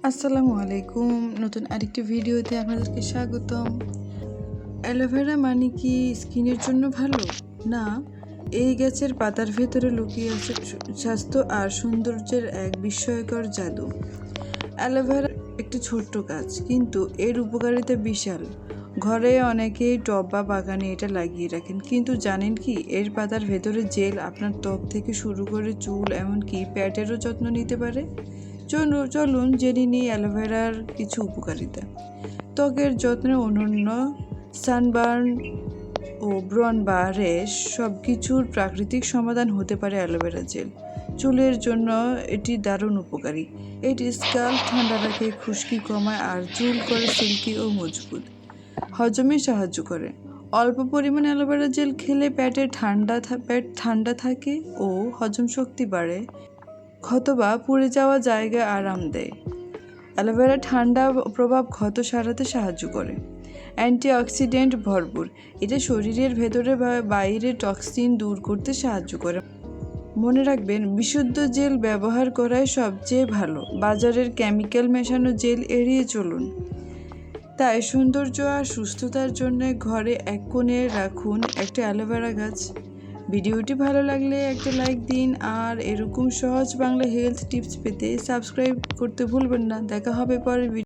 আসসালামু আলাইকুম। নতুন আরেকটি ভিডিওতে আপনাদেরকে স্বাগতম। অ্যালোভেরা মানে কি স্কিনের জন্য ভালো? না, এই গাছের পাতার ভেতরে লুকিয়ে আছে স্বাস্থ্য আর সৌন্দর্যের এক বিস্ময়কর জাদু। অ্যালোভেরা একটি ছোট্ট গাছ, কিন্তু এর উপকারিতা বিশাল। ঘরে অনেকেই টব বা বাগানে এটা লাগিয়ে রাখেন, কিন্তু জানেন কি এর পাতার ভেতরে জেল আপনার ত্বক থেকে শুরু করে চুল এমনকি পেটেরও যত্ন নিতে পারে। চলুন জেনে নিই অ্যালোভেরার কিছু উপকারিতা। ত্বকের যত্নে অনন্য সানবার্ন ও ব্রণ বা র্যাশ সব কিছুর প্রাকৃতিক সমাধান হতে পারে অ্যালোভেরা জেল। চুলের জন্য এটি দারুণ উপকারী। এটি স্ক্যাল্প ঠান্ডা রাখে, খুশকি কমায় আর চুল করে সিল্কি ও মজবুত। হজমে সাহায্য করে। অল্প পরিমাণে অ্যালোভেরা জেল খেলে পেট ঠান্ডা থাকে ও হজম শক্তি বাড়ে। ক্ষত বা পুড়ে যাওয়া জায়গায় আরাম দেয়। অ্যালোভেরা ঠান্ডা প্রভাব ক্ষত সারাতে সাহায্য করে। অ্যান্টিঅক্সিডেন্ট ভরপুর, এটা শরীরের ভেতরে বা বাইরে টক্সিন দূর করতে সাহায্য করে। মনে রাখবেন, বিশুদ্ধ জেল ব্যবহার করাই সবচেয়ে ভালো। বাজারের কেমিক্যাল মেশানো জেল এড়িয়ে চলুন। তাই সৌন্দর্য আর সুস্থতার জন্য ঘরে এক কোণে রাখুন একটা অ্যালোভেরা গাছ। ভিডিওটি ভালো লাগলে একটা লাইক দিন, আর এরকম সহজ বাংলা হেলথ টিপস পেতে সাবস্ক্রাইব করতে ভুলবেন না। দেখা হবে পরের ভিডিও।